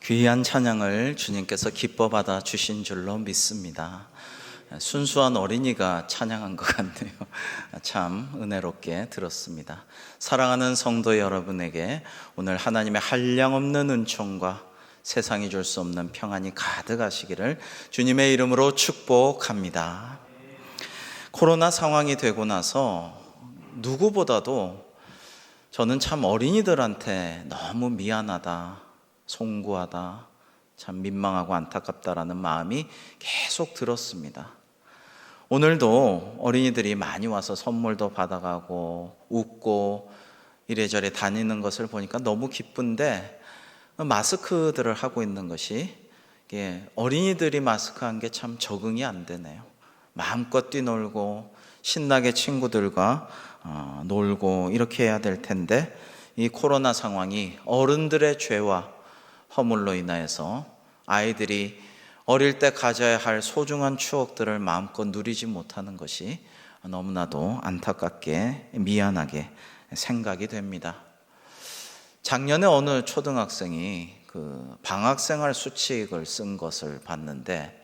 귀한 찬양을 주님께서 기뻐 받아 주신 줄로 믿습니다. 순수한 어린이가 찬양한 것 같네요. 참 은혜롭게 들었습니다. 사랑하는 성도 여러분에게 오늘 하나님의 한량없는 은총과 세상이 줄 수 없는 평안이 가득하시기를 주님의 이름으로 축복합니다. 코로나 상황이 되고 나서 누구보다도 저는 참 어린이들한테 너무 미안하다, 송구하다, 참 민망하고 안타깝다라는 마음이 계속 들었습니다. 오늘도 어린이들이 많이 와서 선물도 받아가고 웃고 이래저래 다니는 것을 보니까 너무 기쁜데, 마스크들을 하고 있는 것이 어린이들이 마스크한 게 참 적응이 안 되네요. 마음껏 뛰놀고 신나게 친구들과 놀고 이렇게 해야 될 텐데, 이 코로나 상황이 어른들의 죄와 허물로 인하여서 아이들이 어릴 때 가져야 할 소중한 추억들을 마음껏 누리지 못하는 것이 너무나도 안타깝게 미안하게 생각이 됩니다. 작년에 어느 초등학생이 방학생활 수칙을 쓴 것을 봤는데,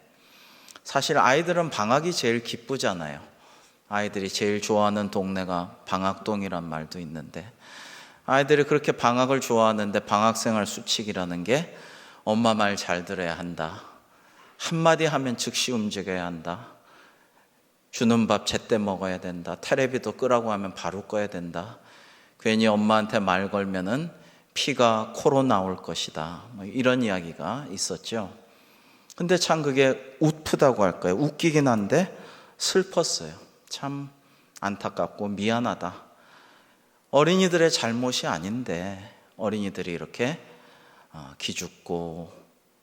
사실 아이들은 방학이 제일 기쁘잖아요. 아이들이 제일 좋아하는 동네가 방학동이란 말도 있는데, 아이들이 그렇게 방학을 좋아하는데 방학생활 수칙이라는 게 엄마 말 잘 들어야 한다, 한마디 하면 즉시 움직여야 한다, 주는 밥 제때 먹어야 된다, 테레비도 끄라고 하면 바로 꺼야 된다, 괜히 엄마한테 말 걸면은 피가 코로 나올 것이다, 이런 이야기가 있었죠. 근데 참 그게 웃프다고 할까요? 웃기긴 한데 슬펐어요. 참 안타깝고 미안하다. 어린이들의 잘못이 아닌데 어린이들이 이렇게 기죽고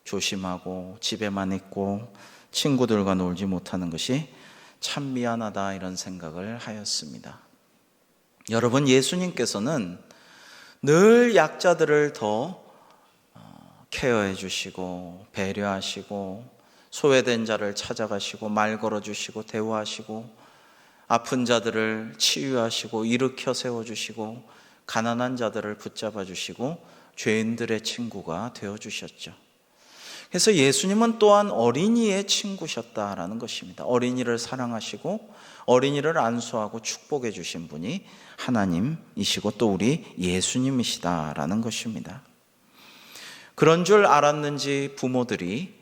조심하고 집에만 있고 친구들과 놀지 못하는 것이 참 미안하다, 이런 생각을 하였습니다. 여러분, 예수님께서는 늘 약자들을 더 케어해 주시고 배려하시고 소외된 자를 찾아가시고 말 걸어주시고 대화하시고 아픈 자들을 치유하시고 일으켜 세워주시고 가난한 자들을 붙잡아 주시고 죄인들의 친구가 되어주셨죠. 그래서 예수님은 또한 어린이의 친구셨다라는 것입니다. 어린이를 사랑하시고 어린이를 안수하고 축복해 주신 분이 하나님이시고 또 우리 예수님이시다라는 것입니다. 그런 줄 알았는지 부모들이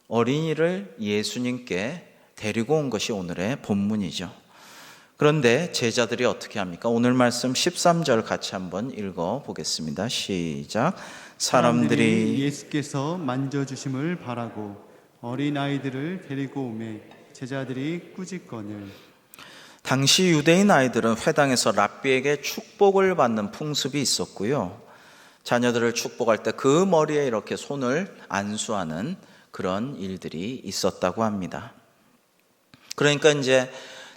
어린이를 예수님께 데리고 온 것이 오늘의 본문이죠. 그런데 제자들이 어떻게 합니까? 오늘 말씀 13절 같이 한번 읽어보겠습니다. 시작. 사람들이 예수께서 만져주심을 바라고 어린아이들을 데리고 오매 제자들이 꾸짖거늘. 당시 유대인 아이들은 회당에서 랍비에게 축복을 받는 풍습이 있었고요, 자녀들을 축복할 때 그 머리에 이렇게 손을 안수하는 그런 일들이 있었다고 합니다. 그러니까 이제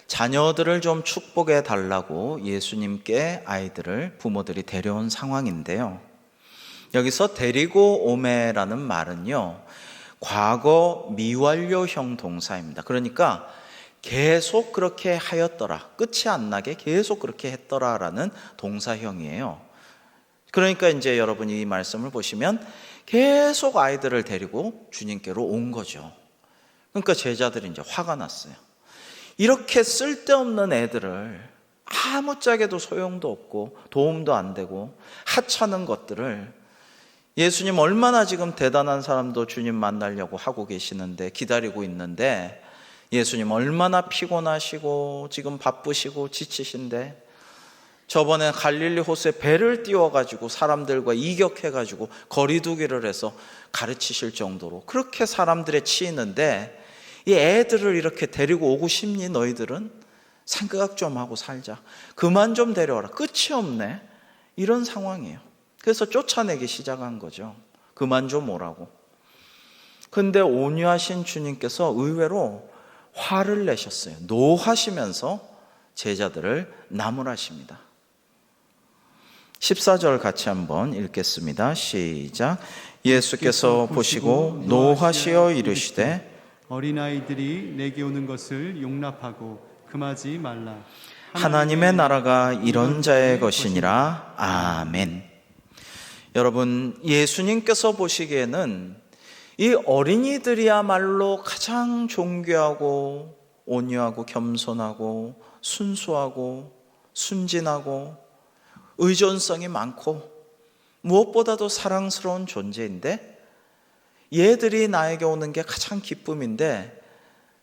자녀들을 좀 축복해 달라고 예수님께 아이들을 부모들이 데려온 상황인데요, 여기서 데리고 오매라는 말은요, 과거 미완료형 동사입니다. 그러니까 계속 그렇게 하였더라, 끝이 안 나게 계속 그렇게 했더라라는 동사형이에요. 그러니까 이제 여러분이 이 말씀을 보시면 계속 아이들을 데리고 주님께로 온 거죠. 그러니까 제자들이 이제 화가 났어요. 이렇게 쓸데없는 애들을, 아무짝에도 소용도 없고 도움도 안 되고 하찮은 것들을, 예수님 얼마나 지금 대단한 사람도 주님 만나려고 하고 계시는데 기다리고 있는데, 예수님 얼마나 피곤하시고 지금 바쁘시고 지치신데, 저번에 갈릴리 호수에 배를 띄워가지고 사람들과 이격해가지고 거리두기를 해서 가르치실 정도로 그렇게 사람들에 치이는데, 이 애들을 이렇게 데리고 오고 싶니? 너희들은 생각 좀 하고 살자, 그만 좀 데려와라, 끝이 없네, 이런 상황이에요. 그래서 쫓아내기 시작한 거죠. 그만 좀 오라고. 근데 온유하신 주님께서 의외로 화를 내셨어요. 노하시면서 제자들을 나무라십니다. 14절 같이 한번 읽겠습니다. 시작. 예수께서 보시고 노하시어 이르시되 어린아이들이 내게 오는 것을 용납하고 금하지 말라. 하나님의 나라가 이런 자의 것이니라. 아멘. 여러분, 예수님께서 보시기에는 이 어린이들이야말로 가장 존귀하고 온유하고 겸손하고 순수하고 순진하고 의존성이 많고 무엇보다도 사랑스러운 존재인데, 얘들이 나에게 오는 게 가장 기쁨인데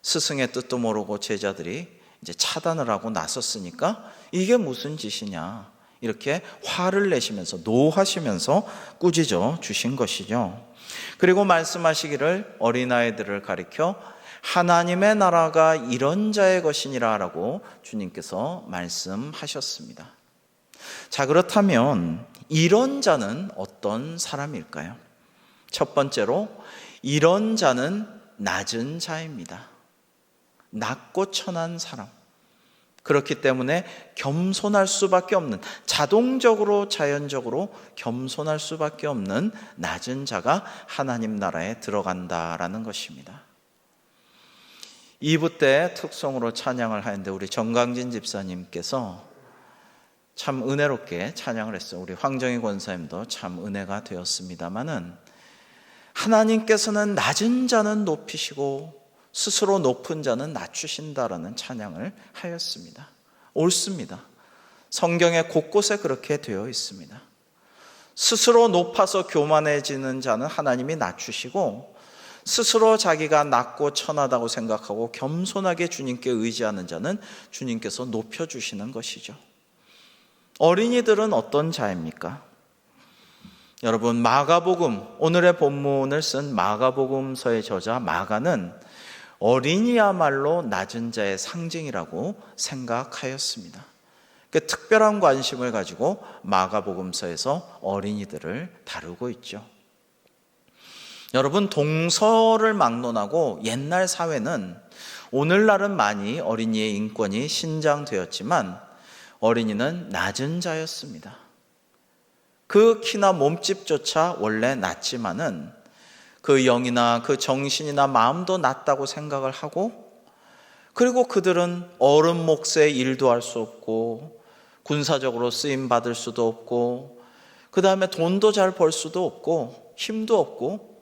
스승의 뜻도 모르고 제자들이 이제 차단을 하고 나섰으니까 이게 무슨 짓이냐, 이렇게 화를 내시면서 노하시면서 꾸짖어 주신 것이죠. 그리고 말씀하시기를 어린아이들을 가리켜 하나님의 나라가 이런 자의 것이니라 라고 주님께서 말씀하셨습니다. 자, 그렇다면 이런 자는 어떤 사람일까요? 첫 번째로, 이런 자는 낮은 자입니다. 낮고 천한 사람. 그렇기 때문에 겸손할 수밖에 없는, 자동적으로 자연적으로 겸손할 수밖에 없는 낮은 자가 하나님 나라에 들어간다라는 것입니다. 2부 때 특송으로 찬양을 하는데 우리 정강진 집사님께서 참 은혜롭게 찬양을 했어요. 우리 황정희 권사님도 참 은혜가 되었습니다마는, 하나님께서는 낮은 자는 높이시고 스스로 높은 자는 낮추신다라는 찬양을 하였습니다. 옳습니다. 성경에 곳곳에 그렇게 되어 있습니다. 스스로 높아서 교만해지는 자는 하나님이 낮추시고, 스스로 자기가 낮고 천하다고 생각하고 겸손하게 주님께 의지하는 자는 주님께서 높여주시는 것이죠. 어린이들은 어떤 자입니까? 여러분, 마가복음, 오늘의 본문을 쓴 마가복음서의 저자 마가는 어린이야말로 낮은 자의 상징이라고 생각하였습니다. 특별한 관심을 가지고 마가복음서에서 어린이들을 다루고 있죠. 여러분, 동서를 막론하고 옛날 사회는, 오늘날은 많이 어린이의 인권이 신장되었지만 어린이는 낮은 자였습니다. 그 키나 몸집조차 원래 낮지만은 그 영이나 그 정신이나 마음도 낮다고 생각을 하고, 그리고 그들은 어른 몫의 일도 할 수 없고 군사적으로 쓰임 받을 수도 없고, 그 다음에 돈도 잘 벌 수도 없고 힘도 없고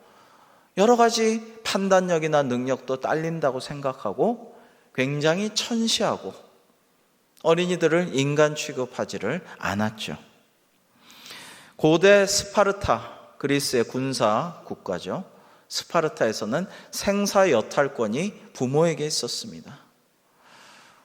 여러 가지 판단력이나 능력도 딸린다고 생각하고 굉장히 천시하고 어린이들을 인간 취급하지를 않았죠. 고대 스파르타, 그리스의 군사 국가죠. 스파르타에서는 생사 여탈권이 부모에게 있었습니다.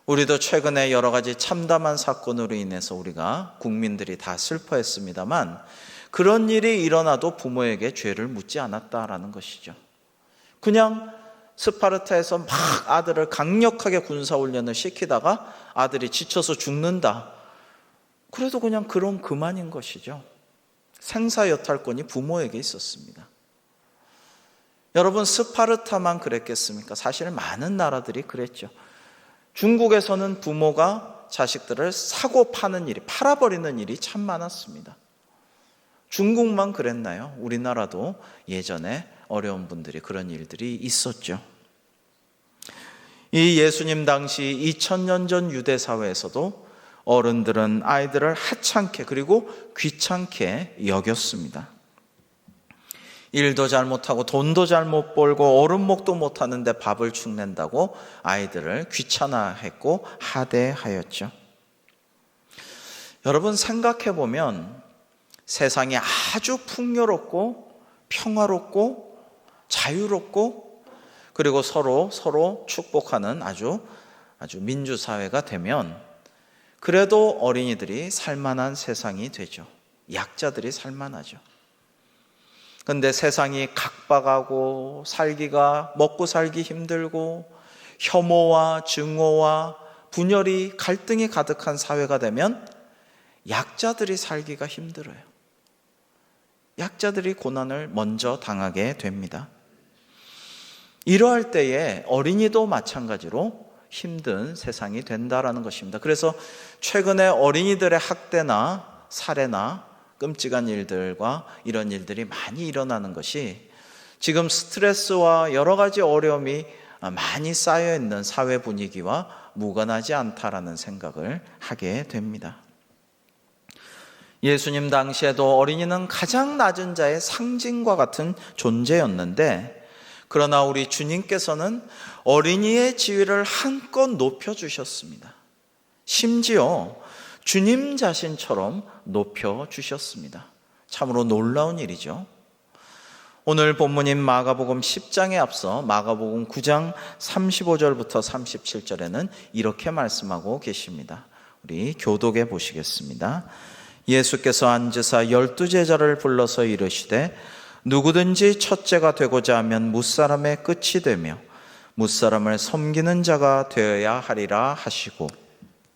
우리도 최근에 여러 가지 참담한 사건으로 인해서 우리가 국민들이 다 슬퍼했습니다만, 그런 일이 일어나도 부모에게 죄를 묻지 않았다라는 것이죠. 그냥 스파르타에서 막 아들을 강력하게 군사훈련을 시키다가 아들이 지쳐서 죽는다, 그래도 그냥 그럼 그만인 것이죠. 생사여탈권이 부모에게 있었습니다. 여러분, 스파르타만 그랬겠습니까? 사실 많은 나라들이 그랬죠. 중국에서는 부모가 자식들을 사고 파는 일이, 팔아버리는 일이 참 많았습니다. 중국만 그랬나요? 우리나라도 예전에 어려운 분들이 그런 일들이 있었죠. 이 예수님 당시 2000년 전 유대 사회에서도 어른들은 아이들을 하찮게 그리고 귀찮게 여겼습니다. 일도 잘 못하고 돈도 잘 못 벌고 어른 목도 못하는데 밥을 축낸다고 아이들을 귀찮아했고 하대하였죠. 여러분, 생각해보면 세상이 아주 풍요롭고 평화롭고 자유롭고 그리고 서로 축복하는 아주 민주사회가 되면 그래도 어린이들이 살만한 세상이 되죠. 약자들이 살만하죠. 근데 세상이 각박하고 먹고 살기 힘들고 혐오와 증오와 분열이 갈등이 가득한 사회가 되면 약자들이 살기가 힘들어요. 약자들이 고난을 먼저 당하게 됩니다. 이러할 때에 어린이도 마찬가지로 힘든 세상이 된다라는 것입니다. 그래서 최근에 어린이들의 학대나 살해나 끔찍한 일들과 이런 일들이 많이 일어나는 것이 지금 스트레스와 여러 가지 어려움이 많이 쌓여있는 사회 분위기와 무관하지 않다라는 생각을 하게 됩니다. 예수님 당시에도 어린이는 가장 낮은 자의 상징과 같은 존재였는데, 그러나 우리 주님께서는 어린이의 지위를 한껏 높여주셨습니다. 심지어 주님 자신처럼 높여주셨습니다. 참으로 놀라운 일이죠. 오늘 본문인 마가복음 10장에 앞서 마가복음 9장 35절부터 37절에는 이렇게 말씀하고 계십니다. 우리 교독해 보시겠습니다. 예수께서 앉으사 12제자를 불러서 이르시되 누구든지 첫째가 되고자 하면 무사람의 끝이 되며 무사람을 섬기는 자가 되어야 하리라 하시고,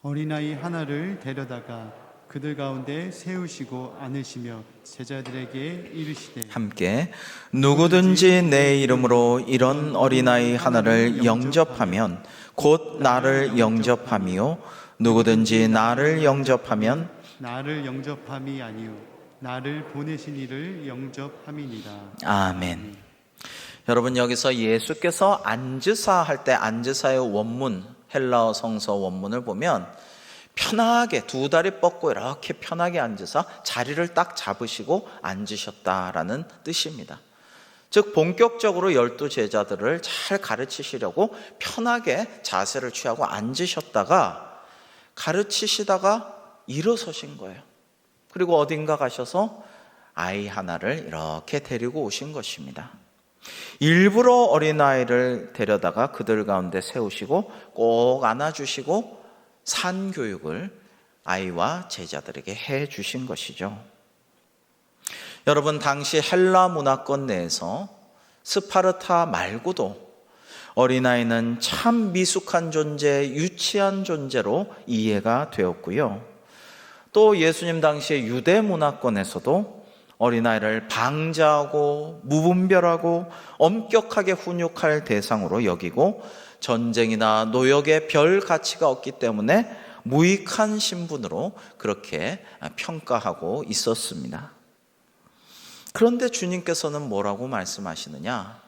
어린아이 하나를 데려다가 그들 가운데 세우시고 안으시며 제자들에게 이르시되 함께 누구든지 내 이름으로 이런 어린아이 하나를 영접하면 곧 나를 영접함이요 누구든지 나를 영접하면 나를 영접함이 아니요 나를 보내신 이를 영접함이니라. 아멘. 여러분, 여기서 예수께서 앉으사 할 때 앉으사의 원문, 헬라어 성서 원문을 보면 편하게 두 다리 뻗고 이렇게 편하게 앉으사 자리를 딱 잡으시고 앉으셨다라는 뜻입니다. 즉 본격적으로 12제자들을 잘 가르치시려고 편하게 자세를 취하고 앉으셨다가 가르치시다가 일어서신 거예요. 그리고 어딘가 가셔서 아이 하나를 이렇게 데리고 오신 것입니다. 일부러 어린아이를 데려다가 그들 가운데 세우시고 꼭 안아주시고 산교육을 아이와 제자들에게 해 주신 것이죠. 여러분, 당시 헬라 문화권 내에서 스파르타 말고도 어린아이는 참 미숙한 존재, 유치한 존재로 이해가 되었고요. 또 예수님 당시의 유대 문화권에서도 어린아이를 방자하고 무분별하고 엄격하게 훈육할 대상으로 여기고 전쟁이나 노역에 별 가치가 없기 때문에 무익한 신분으로 그렇게 평가하고 있었습니다. 그런데 주님께서는 뭐라고 말씀하시느냐?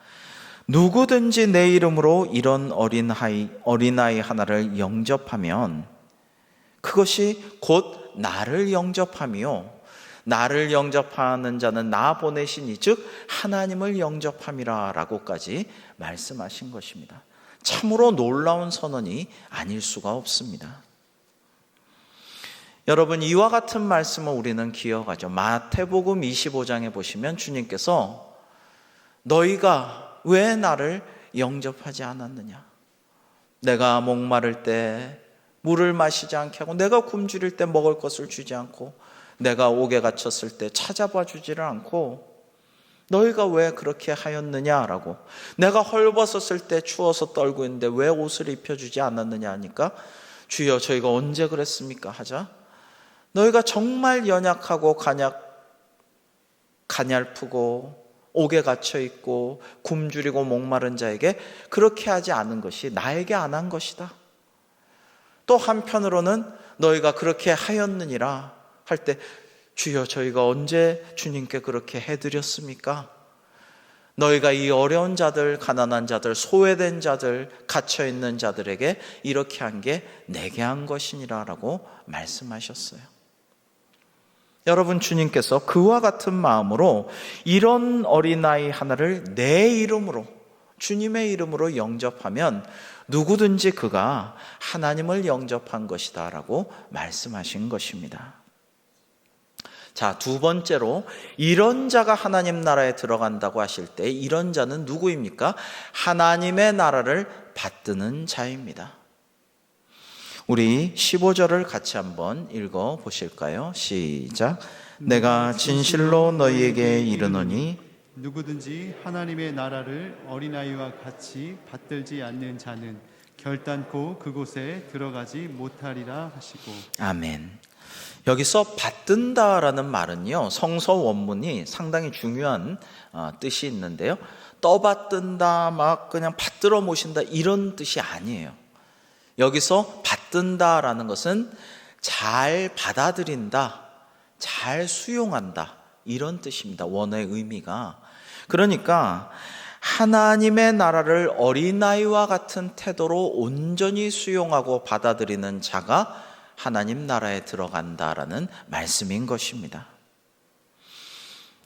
누구든지 내 이름으로 이런 어린아이 하나를 영접하면 그것이 곧 나를 영접함이요 나를 영접하는 자는 나 보내시니 즉 하나님을 영접함이라 라고까지 말씀하신 것입니다. 참으로 놀라운 선언이 아닐 수가 없습니다. 여러분, 이와 같은 말씀을 우리는 기억하죠. 마태복음 25장에 보시면 주님께서 너희가 왜 나를 영접하지 않았느냐? 내가 목마를 때 물을 마시지 않게 하고 내가 굶주릴 때 먹을 것을 주지 않고 내가 옥에 갇혔을 때 찾아봐 주지를 않고 너희가 왜 그렇게 하였느냐라고, 내가 헐벗었을 때 추워서 떨고 있는데 왜 옷을 입혀주지 않았느냐 하니까 주여 저희가 언제 그랬습니까 하자 너희가 정말 연약하고 가냘프고 옥에 갇혀있고 굶주리고 목마른 자에게 그렇게 하지 않은 것이 나에게 안 한 것이다. 또 한편으로는 너희가 그렇게 하였느니라 할 때 주여 저희가 언제 주님께 그렇게 해드렸습니까? 너희가 이 어려운 자들, 가난한 자들, 소외된 자들, 갇혀있는 자들에게 이렇게 한 게 내게 한 것이니라 라고 말씀하셨어요. 여러분, 주님께서 그와 같은 마음으로 이런 어린아이 하나를 내 이름으로, 주님의 이름으로 영접하면 누구든지 그가 하나님을 영접한 것이다 라고 말씀하신 것입니다. 자, 두 번째로 이런 자가 하나님 나라에 들어간다고 하실 때 이런 자는 누구입니까? 하나님의 나라를 받드는 자입니다. 우리 15절을 같이 한번 읽어 보실까요? 시작. 내가 진실로 너희에게 이르노니 누구든지 하나님의 나라를 어린아이와 같이 받들지 않는 자는 결단코 그곳에 들어가지 못하리라 하시고. 아멘. 여기서 받든다라는 말은요, 성서 원문이 상당히 중요한 뜻이 있는데요, 떠받든다, 막 그냥 받들어 모신다 이런 뜻이 아니에요. 여기서 받든다라는 것은 잘 받아들인다, 잘 수용한다 이런 뜻입니다. 원어의 의미가. 그러니까 하나님의 나라를 어린아이와 같은 태도로 온전히 수용하고 받아들이는 자가 하나님 나라에 들어간다라는 말씀인 것입니다.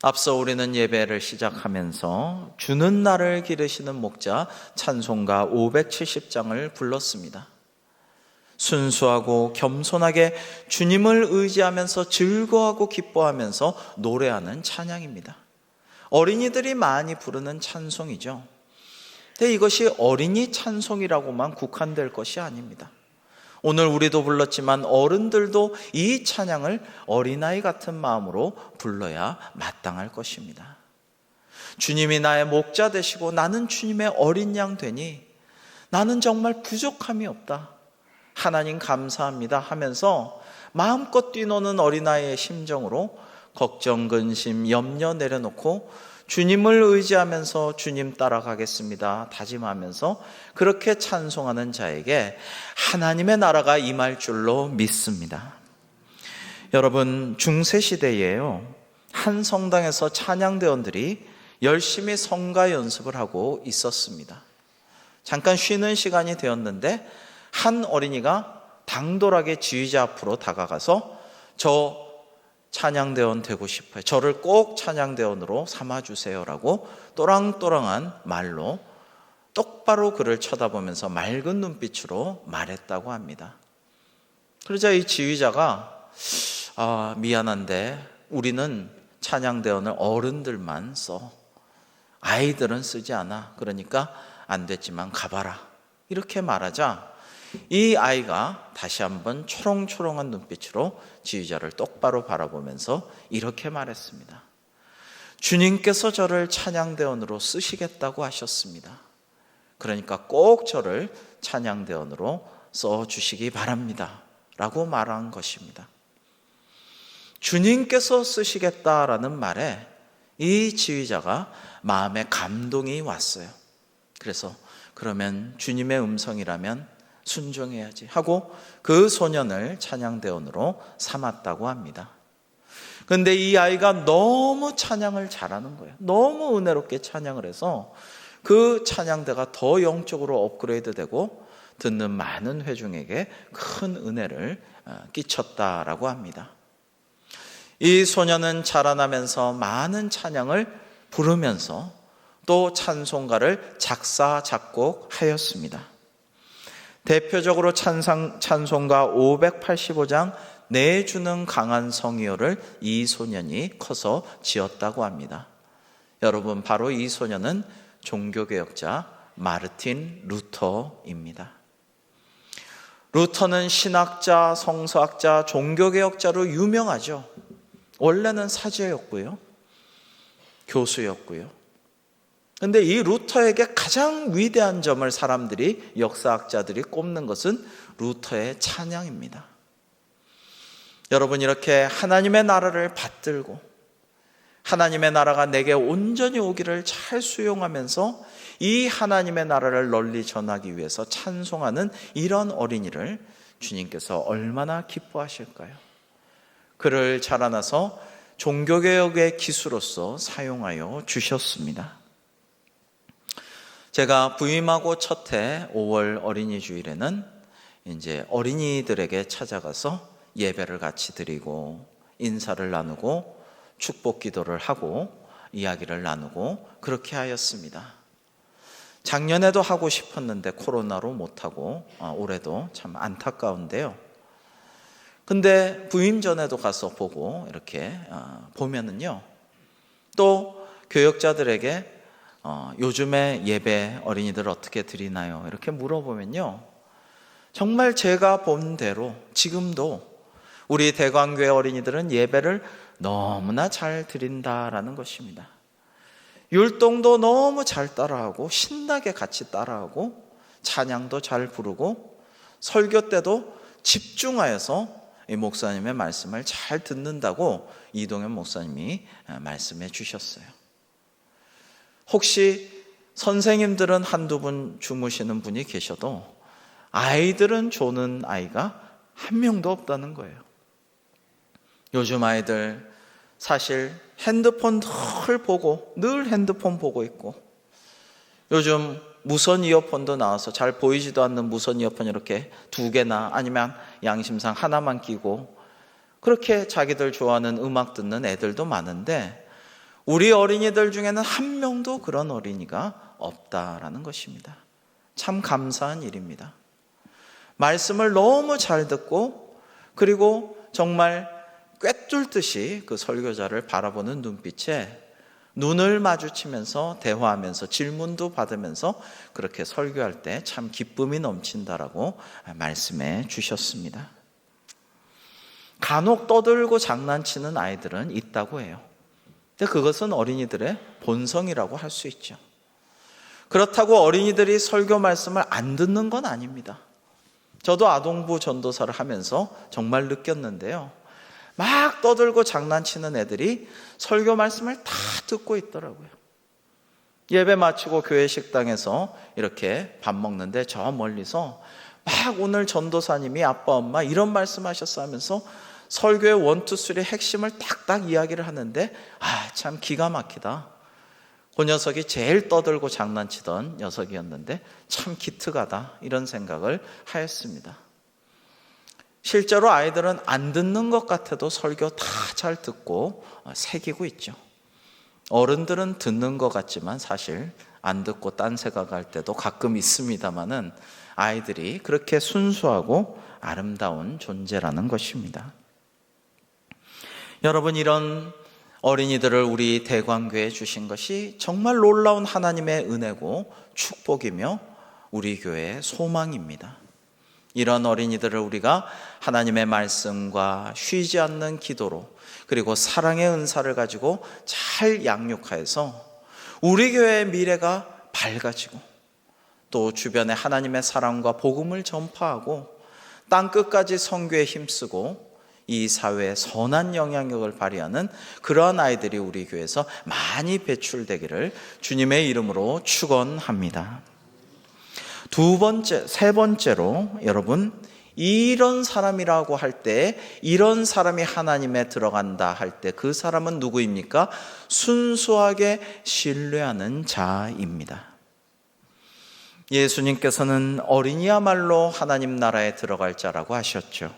앞서 우리는 예배를 시작하면서 주는 나를 기르시는 목자 찬송가 570장을 불렀습니다. 순수하고 겸손하게 주님을 의지하면서 즐거워하고 기뻐하면서 노래하는 찬양입니다. 어린이들이 많이 부르는 찬송이죠. 근데 이것이 어린이 찬송이라고만 국한될 것이 아닙니다. 오늘 우리도 불렀지만 어른들도 이 찬양을 어린아이 같은 마음으로 불러야 마땅할 것입니다. 주님이 나의 목자 되시고 나는 주님의 어린 양 되니 나는 정말 부족함이 없다. 하나님 감사합니다 하면서 마음껏 뛰노는 어린아이의 심정으로 걱정, 근심, 염려 내려놓고 주님을 의지하면서 주님 따라가겠습니다 다짐하면서 그렇게 찬송하는 자에게 하나님의 나라가 임할 줄로 믿습니다. 여러분, 중세시대에요, 한 성당에서 찬양대원들이 열심히 성가 연습을 하고 있었습니다. 잠깐 쉬는 시간이 되었는데 한 어린이가 당돌하게 지휘자 앞으로 다가가서 저 찬양대원 되고 싶어요. 저를 꼭 찬양대원으로 삼아주세요라고 또랑또랑한 말로 똑바로 그를 쳐다보면서 맑은 눈빛으로 말했다고 합니다. 그러자 이 지휘자가 미안한데 우리는 찬양대원을 어른들만 써. 아이들은 쓰지 않아. 그러니까 안 됐지만 가봐라. 이렇게 말하자 이 아이가 다시 한번 초롱초롱한 눈빛으로 지휘자를 똑바로 바라보면서 이렇게 말했습니다. 주님께서 저를 찬양대원으로 쓰시겠다고 하셨습니다. 그러니까 꼭 저를 찬양대원으로 써주시기 바랍니다 라고 말한 것입니다. 주님께서 쓰시겠다라는 말에 이 지휘자가 마음에 감동이 왔어요. 그래서 그러면 주님의 음성이라면 순종해야지 하고 그 소년을 찬양대원으로 삼았다고 합니다. 그런데 이 아이가 너무 찬양을 잘하는 거예요. 너무 은혜롭게 찬양을 해서 그 찬양대가 더 영적으로 업그레이드되고 듣는 많은 회중에게 큰 은혜를 끼쳤다라고 합니다. 이 소년은 자라나면서 많은 찬양을 부르면서 또 찬송가를 작사 작곡하였습니다. 대표적으로 찬송가 585장 내주는 강한 성의요를 이 소년이 커서 지었다고 합니다. 여러분, 바로 이 소년은 종교개혁자 마르틴 루터입니다. 루터는 신학자, 성서학자, 종교개혁자로 유명하죠. 원래는 사제였고요, 교수였고요. 그런데 이 루터에게 가장 위대한 점을 사람들이, 역사학자들이 꼽는 것은 루터의 찬양입니다. 여러분, 이렇게 하나님의 나라를 받들고 하나님의 나라가 내게 온전히 오기를 잘 수용하면서 이 하나님의 나라를 널리 전하기 위해서 찬송하는 이런 어린이를 주님께서 얼마나 기뻐하실까요? 그를 자라나서 종교개혁의 기수로서 사용하여 주셨습니다. 제가 부임하고 첫 해 5월 어린이 주일에는 이제 어린이들에게 찾아가서 예배를 같이 드리고 인사를 나누고 축복 기도를 하고 이야기를 나누고 그렇게 하였습니다. 작년에도 하고 싶었는데 코로나로 못하고 올해도 참 안타까운데요. 근데 부임 전에도 가서 보고 이렇게 보면은요, 또 교역자들에게 요즘에 예배 어린이들 어떻게 드리나요? 이렇게 물어보면요, 정말 제가 본 대로 지금도 우리 대광교회 어린이들은 예배를 너무나 잘 드린다라는 것입니다. 율동도 너무 잘 따라하고 신나게 같이 따라하고 찬양도 잘 부르고 설교 때도 집중하여서 이 목사님의 말씀을 잘 듣는다고 이동현 목사님이 말씀해 주셨어요. 혹시 선생님들은 한두 분 주무시는 분이 계셔도 아이들은 조는 아이가 한 명도 없다는 거예요. 요즘 아이들 사실 핸드폰 늘 핸드폰 보고 있고, 요즘 무선 이어폰도 나와서 잘 보이지도 않는 무선 이어폰 이렇게 2개나 아니면 양심상 하나만 끼고 그렇게 자기들 좋아하는 음악 듣는 애들도 많은데 우리 어린이들 중에는 한 명도 그런 어린이가 없다라는 것입니다. 참 감사한 일입니다. 말씀을 너무 잘 듣고 그리고 정말 꿰뚫듯이 그 설교자를 바라보는 눈빛에 눈을 마주치면서 대화하면서 질문도 받으면서 그렇게 설교할 때 참 기쁨이 넘친다라고 말씀해 주셨습니다. 간혹 떠들고 장난치는 아이들은 있다고 해요. 근데 그것은 어린이들의 본성이라고 할 수 있죠. 그렇다고 어린이들이 설교 말씀을 안 듣는 건 아닙니다. 저도 아동부 전도사를 하면서 정말 느꼈는데요. 막 떠들고 장난치는 애들이 설교 말씀을 다 듣고 있더라고요. 예배 마치고 교회 식당에서 이렇게 밥 먹는데 저 멀리서 막 오늘 전도사님이 아빠 엄마 이런 말씀하셨어 하면서 설교의 1, 2, 3 핵심을 딱딱 이야기를 하는데 참 기가 막히다. 그 녀석이 제일 떠들고 장난치던 녀석이었는데 참 기특하다 이런 생각을 하였습니다. 실제로 아이들은 안 듣는 것 같아도 설교 다 잘 듣고 새기고 있죠. 어른들은 듣는 것 같지만 사실 안 듣고 딴 생각할 때도 가끔 있습니다만은 아이들이 그렇게 순수하고 아름다운 존재라는 것입니다. 여러분, 이런 어린이들을 우리 대광교회에 주신 것이 정말 놀라운 하나님의 은혜고 축복이며 우리 교회의 소망입니다. 이런 어린이들을 우리가 하나님의 말씀과 쉬지 않는 기도로 그리고 사랑의 은사를 가지고 잘 양육하여서 우리 교회의 미래가 밝아지고 또 주변에 하나님의 사랑과 복음을 전파하고 땅끝까지 선교에 힘쓰고 이 사회에 선한 영향력을 발휘하는 그러한 아이들이 우리 교회에서 많이 배출되기를 주님의 이름으로 축원합니다. 세 번째로 여러분, 이런 사람이라고 할 때, 이런 사람이 하나님에 들어간다 할 때 그 사람은 누구입니까? 순수하게 신뢰하는 자입니다. 예수님께서는 어린이야말로 하나님 나라에 들어갈 자라고 하셨죠.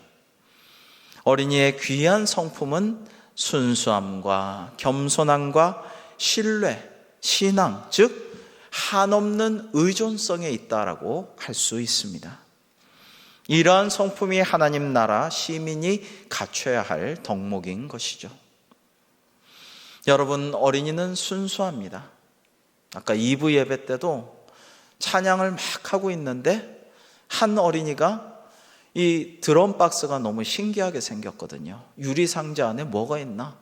어린이의 귀한 성품은 순수함과 겸손함과 신뢰, 신앙, 즉 한없는 의존성에 있다라고 할 수 있습니다. 이러한 성품이 하나님 나라 시민이 갖춰야 할 덕목인 것이죠. 여러분, 어린이는 순수합니다. 아까 2부 예배 때도 찬양을 막 하고 있는데 한 어린이가 이 드럼 박스가 너무 신기하게 생겼거든요. 유리 상자 안에 뭐가 있나?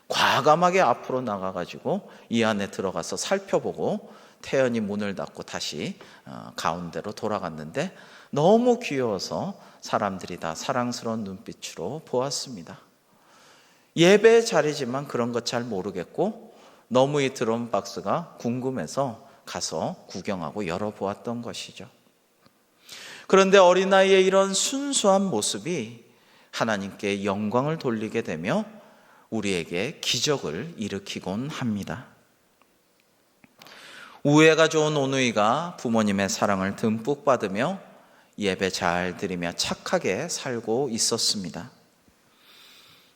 과감하게 앞으로 나가가지고 이 안에 들어가서 살펴보고 태연히 문을 닫고 다시 가운데로 돌아갔는데 너무 귀여워서 사람들이 다 사랑스러운 눈빛으로 보았습니다. 예배 자리지만 그런 것 잘 모르겠고 너무 이 드럼 박스가 궁금해서 가서 구경하고 열어보았던 것이죠. 그런데 어린아이의 이런 순수한 모습이 하나님께 영광을 돌리게 되며 우리에게 기적을 일으키곤 합니다. 우애가 좋은 오누이가 부모님의 사랑을 듬뿍 받으며 예배 잘 드리며 착하게 살고 있었습니다.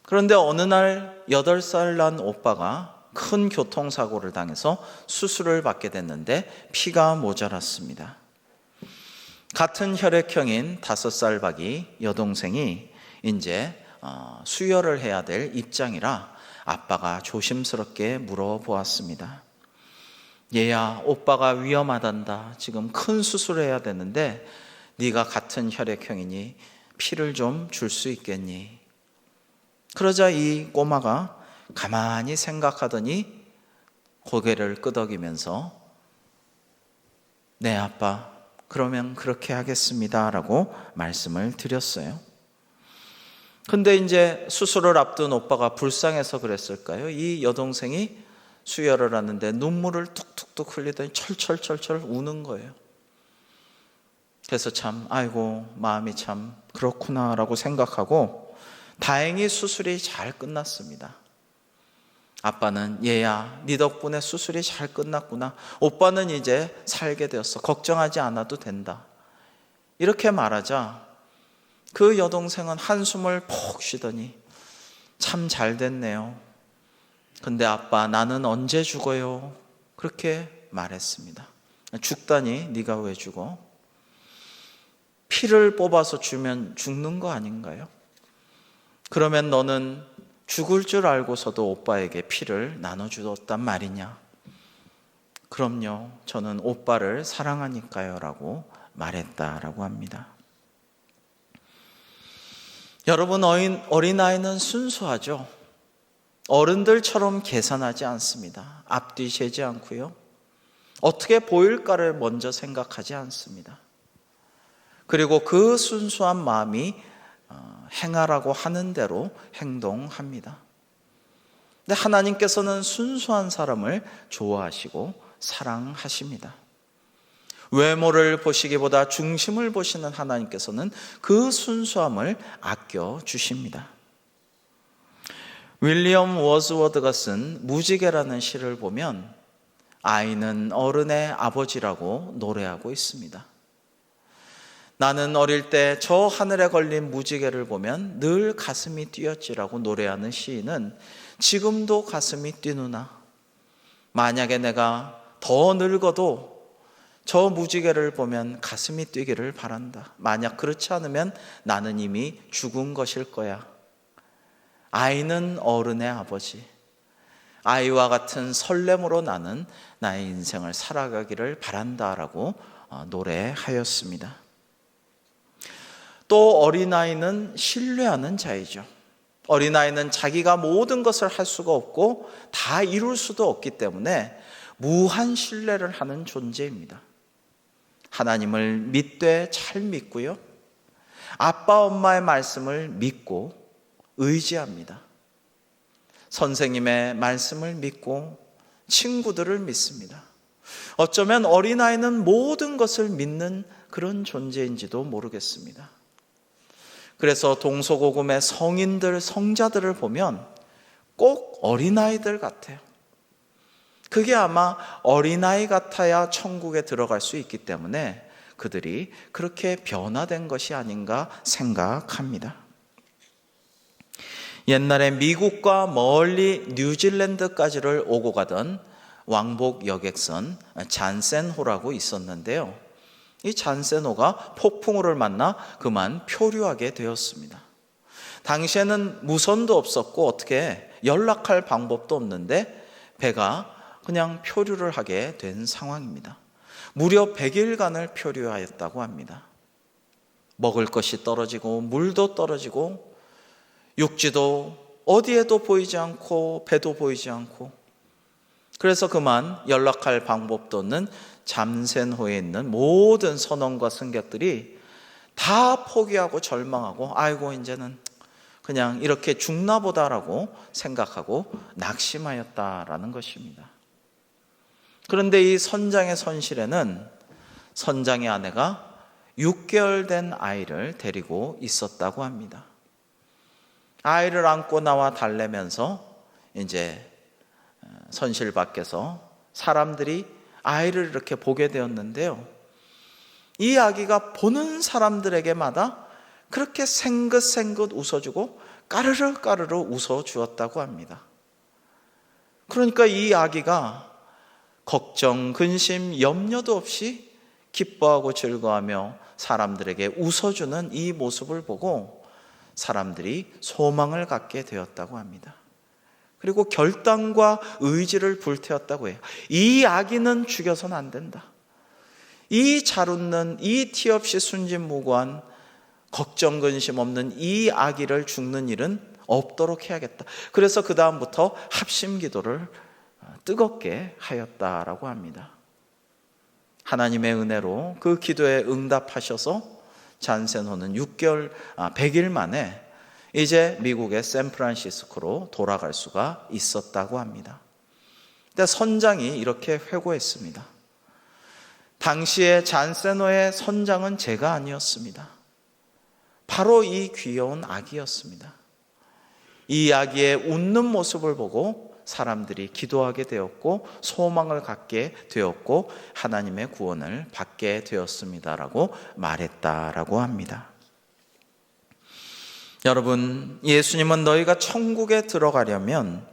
그런데 어느 날 8살 난 오빠가 큰 교통사고를 당해서 수술을 받게 됐는데 피가 모자랐습니다. 같은 혈액형인 5살 박이 여동생이 이제 수혈을 해야 될 입장이라 아빠가 조심스럽게 물어보았습니다. 얘야, 오빠가 위험하단다. 지금 큰 수술을 해야 되는데 네가 같은 혈액형이니 피를 좀 줄 수 있겠니? 그러자 이 꼬마가 가만히 생각하더니 고개를 끄덕이면서 네 아빠, 그러면 그렇게 하겠습니다 라고 말씀을 드렸어요. 근데 이제 수술을 앞둔 오빠가 불쌍해서 그랬을까요? 이 여동생이 수혈을 하는데 눈물을 툭툭툭 흘리더니 철철철철 우는 거예요. 그래서 참 아이고 마음이 참 그렇구나 라고 생각하고 다행히 수술이 잘 끝났습니다. 아빠는 얘야, 네 덕분에 수술이 잘 끝났구나. 오빠는 이제 살게 되었어. 걱정하지 않아도 된다. 이렇게 말하자 그 여동생은 한숨을 푹 쉬더니 참 잘 됐네요. 근데 아빠, 나는 언제 죽어요? 그렇게 말했습니다. 죽다니 네가 왜 죽어? 피를 뽑아서 주면 죽는 거 아닌가요? 그러면 너는 죽을 줄 알고서도 오빠에게 피를 나눠주었단 말이냐? 그럼요, 저는 오빠를 사랑하니까요 라고 말했다라고 합니다. 여러분, 어린아이는 순수하죠. 어른들처럼 계산하지 않습니다. 앞뒤 세지 않고요. 어떻게 보일까를 먼저 생각하지 않습니다. 그리고 그 순수한 마음이 행하라고 하는 대로 행동합니다. 근데 하나님께서는 순수한 사람을 좋아하시고 사랑하십니다. 외모를 보시기보다 중심을 보시는 하나님께서는 그 순수함을 아껴주십니다. 윌리엄 워즈워드가 쓴 무지개라는 시를 보면 아이는 어른의 아버지라고 노래하고 있습니다. 나는 어릴 때 저 하늘에 걸린 무지개를 보면 늘 가슴이 뛰었지라고 노래하는 시인은 지금도 가슴이 뛰누나 만약에 내가 더 늙어도 저 무지개를 보면 가슴이 뛰기를 바란다. 만약 그렇지 않으면 나는 이미 죽은 것일 거야. 아이는 어른의 아버지. 아이와 같은 설렘으로 나는 나의 인생을 살아가기를 바란다라고 노래하였습니다. 또 어린아이는 신뢰하는 자이죠. 어린아이는 자기가 모든 것을 할 수가 없고 다 이룰 수도 없기 때문에 무한 신뢰를 하는 존재입니다. 하나님을 믿되 잘 믿고요. 아빠 엄마의 말씀을 믿고 의지합니다. 선생님의 말씀을 믿고 친구들을 믿습니다. 어쩌면 어린아이는 모든 것을 믿는 그런 존재인지도 모르겠습니다. 그래서 동서고금의 성인들, 성자들을 보면 꼭 어린아이들 같아요. 그게 아마 어린아이 같아야 천국에 들어갈 수 있기 때문에 그들이 그렇게 변화된 것이 아닌가 생각합니다. 옛날에 미국과 멀리 뉴질랜드까지를 오고 가던 왕복 여객선 잔센호라고 있었는데요. 이 잔센호가 폭풍우를 만나 그만 표류하게 되었습니다. 당시에는 무선도 없었고 어떻게 연락할 방법도 없는데 배가 그냥 표류를 하게 된 상황입니다. 무려 100일간을 표류하였다고 합니다. 먹을 것이 떨어지고 물도 떨어지고 육지도 어디에도 보이지 않고 배도 보이지 않고 그래서 그만 연락할 방법도 없는 잠센호에 있는 모든 선원과 승객들이 다 포기하고 절망하고 아이고 이제는 그냥 이렇게 죽나 보다라고 생각하고 낙심하였다라는 것입니다. 그런데 이 선장의 선실에는 선장의 아내가 6개월 된 아이를 데리고 있었다고 합니다. 아이를 안고 나와 달래면서 이제 선실 밖에서 사람들이 아이를 이렇게 보게 되었는데요. 이 아기가 보는 사람들에게마다 그렇게 생긋생긋 웃어주고 까르르 까르르 웃어주었다고 합니다. 그러니까 이 아기가 걱정, 근심, 염려도 없이 기뻐하고 즐거워하며 사람들에게 웃어주는 이 모습을 보고 사람들이 소망을 갖게 되었다고 합니다. 그리고 결단과 의지를 불태웠다고 해요. 이 아기는 죽여서는 안 된다. 이 잘 웃는, 이 티 없이 순진무구한 걱정 근심 없는 이 아기를 죽는 일은 없도록 해야겠다. 그래서 그 다음부터 합심 기도를 뜨겁게 하였다라고 합니다. 하나님의 은혜로 그 기도에 응답하셔서 잔센호는 100일 만에 이제 미국의 샌프란시스코로 돌아갈 수가 있었다고 합니다. 근데 선장이 이렇게 회고했습니다. 당시에 잔센호의 선장은 제가 아니었습니다. 바로 이 귀여운 아기였습니다. 이 아기의 웃는 모습을 보고 사람들이 기도하게 되었고 소망을 갖게 되었고 하나님의 구원을 받게 되었습니다라고 말했다라고 합니다. 여러분, 예수님은 너희가 천국에 들어가려면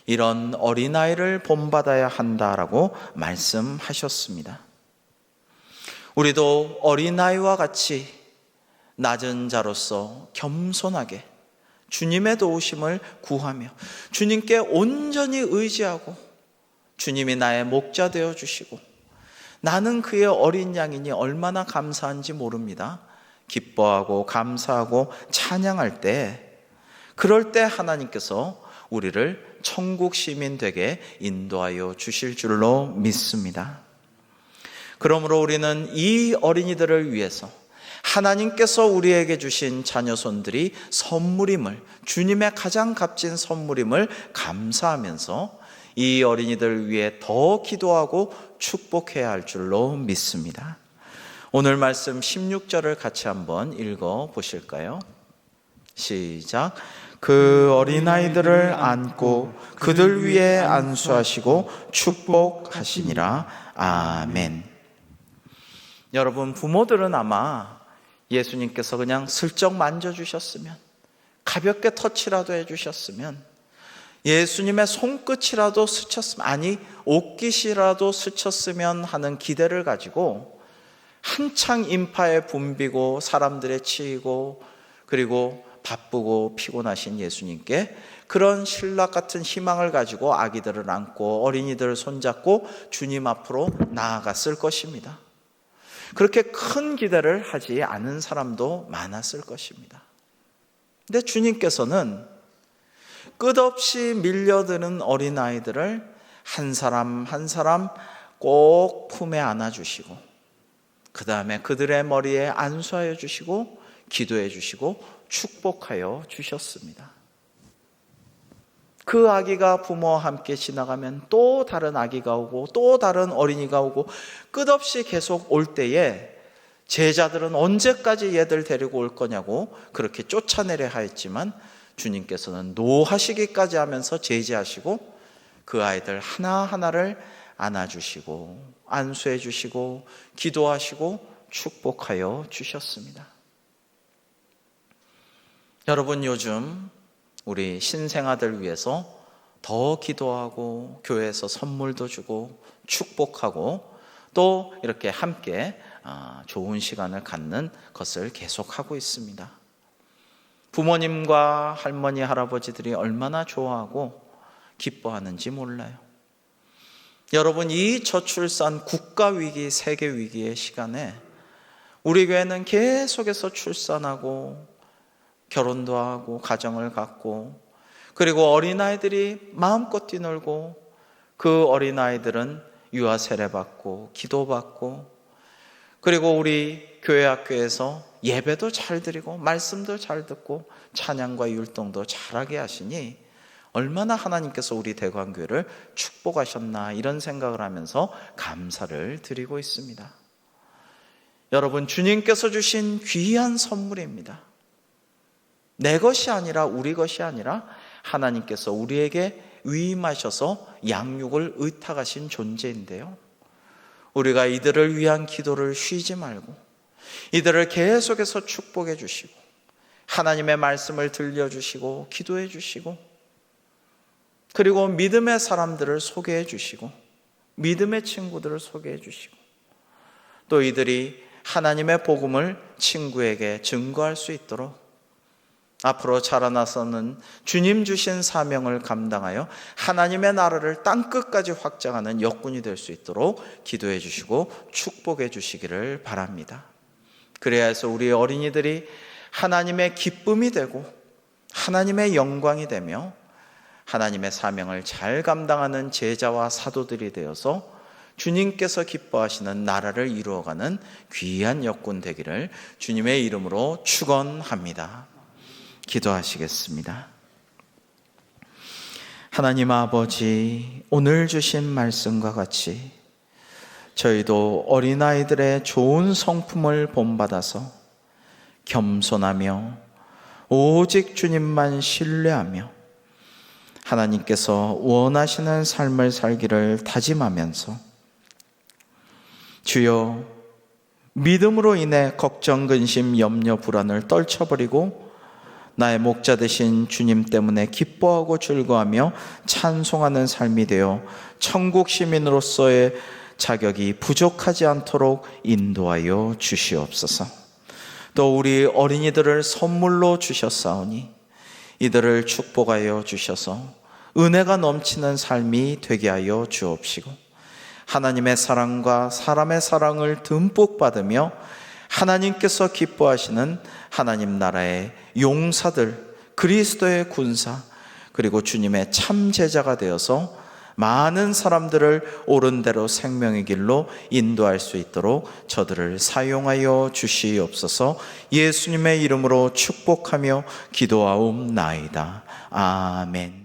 이런 어린아이를 본받아야 한다라고 말씀하셨습니다. 우리도 어린아이와 같이 낮은 자로서 겸손하게 주님의 도우심을 구하며 주님께 온전히 의지하고 주님이 나의 목자 되어 주시고 나는 그의 어린 양이니 얼마나 감사한지 모릅니다. 기뻐하고 감사하고 찬양할 때, 그럴 때 하나님께서 우리를 천국 시민 되게 인도하여 주실 줄로 믿습니다. 그러므로 우리는 이 어린이들을 위해서 하나님께서 우리에게 주신 자녀손들이 선물임을, 주님의 가장 값진 선물임을 감사하면서 이 어린이들 위해 더 기도하고 축복해야 할 줄로 믿습니다. 오늘 말씀 16절을 같이 한번 읽어 보실까요? 시작. 그 어린아이들을 안고 그들 위에 안수하시고 축복하시니라. 아멘. 여러분, 부모들은 아마 예수님께서 그냥 슬쩍 만져주셨으면, 가볍게 터치라도 해주셨으면, 예수님의 손끝이라도 스쳤으면, 아니 옷깃이라도 스쳤으면 하는 기대를 가지고 한창 인파에 붐비고 사람들에 치이고 그리고 바쁘고 피곤하신 예수님께 그런 신락 같은 희망을 가지고 아기들을 안고 어린이들을 손잡고 주님 앞으로 나아갔을 것입니다. 그렇게 큰 기대를 하지 않은 사람도 많았을 것입니다. 근데 주님께서는 끝없이 밀려드는 어린아이들을 한 사람 한 사람 꼭 품에 안아주시고 그 다음에 그들의 머리에 안수하여 주시고 기도해 주시고 축복하여 주셨습니다. 그 아기가 부모와 함께 지나가면 또 다른 아기가 오고 또 다른 어린이가 오고 끝없이 계속 올 때에 제자들은 언제까지 얘들 데리고 올 거냐고 그렇게 쫓아내려 하였지만 주님께서는 노하시기까지 하면서 제지하시고 그 아이들 하나하나를 안아주시고 안수해 주시고 기도하시고 축복하여 주셨습니다. 여러분, 요즘 우리 신생아들 위해서 더 기도하고 교회에서 선물도 주고 축복하고 또 이렇게 함께 좋은 시간을 갖는 것을 계속하고 있습니다. 부모님과 할머니, 할아버지들이 얼마나 좋아하고 기뻐하는지 몰라요. 여러분, 이 저출산 국가위기, 세계위기의 시간에 우리 교회는 계속해서 출산하고 결혼도 하고 가정을 갖고 그리고 어린아이들이 마음껏 뛰놀고 그 어린아이들은 유아 세례받고 기도받고 그리고 우리 교회 학교에서 예배도 잘 드리고 말씀도 잘 듣고 찬양과 율동도 잘하게 하시니 얼마나 하나님께서 우리 대관교회를 축복하셨나 이런 생각을 하면서 감사를 드리고 있습니다. 여러분, 주님께서 주신 귀한 선물입니다. 내 것이 아니라 우리 것이 아니라 하나님께서 우리에게 위임하셔서 양육을 의탁하신 존재인데요. 우리가 이들을 위한 기도를 쉬지 말고 이들을 계속해서 축복해 주시고 하나님의 말씀을 들려주시고 기도해 주시고 그리고 믿음의 사람들을 소개해 주시고 믿음의 친구들을 소개해 주시고 또 이들이 하나님의 복음을 친구에게 증거할 수 있도록 앞으로 자라나서는 주님 주신 사명을 감당하여 하나님의 나라를 땅끝까지 확장하는 역군이 될 수 있도록 기도해 주시고 축복해 주시기를 바랍니다. 그래야 해서 우리 어린이들이 하나님의 기쁨이 되고 하나님의 영광이 되며 하나님의 사명을 잘 감당하는 제자와 사도들이 되어서 주님께서 기뻐하시는 나라를 이루어가는 귀한 역군 되기를 주님의 이름으로 축원합니다. 기도하시겠습니다. 하나님 아버지, 오늘 주신 말씀과 같이 저희도 어린아이들의 좋은 성품을 본받아서 겸손하며 오직 주님만 신뢰하며 하나님께서 원하시는 삶을 살기를 다짐하면서 주여, 믿음으로 인해 걱정, 근심, 염려, 불안을 떨쳐버리고 나의 목자 되신 주님 때문에 기뻐하고 즐거워하며 찬송하는 삶이 되어 천국 시민으로서의 자격이 부족하지 않도록 인도하여 주시옵소서. 또 우리 어린이들을 선물로 주셨사오니 이들을 축복하여 주셔서 은혜가 넘치는 삶이 되게 하여 주옵시고 하나님의 사랑과 사람의 사랑을 듬뿍 받으며 하나님께서 기뻐하시는 하나님 나라의 용사들, 그리스도의 군사, 그리고 주님의 참 제자가 되어서 많은 사람들을 옳은 대로 생명의 길로 인도할 수 있도록 저들을 사용하여 주시옵소서. 예수님의 이름으로 축복하며 기도하옵나이다. 아멘.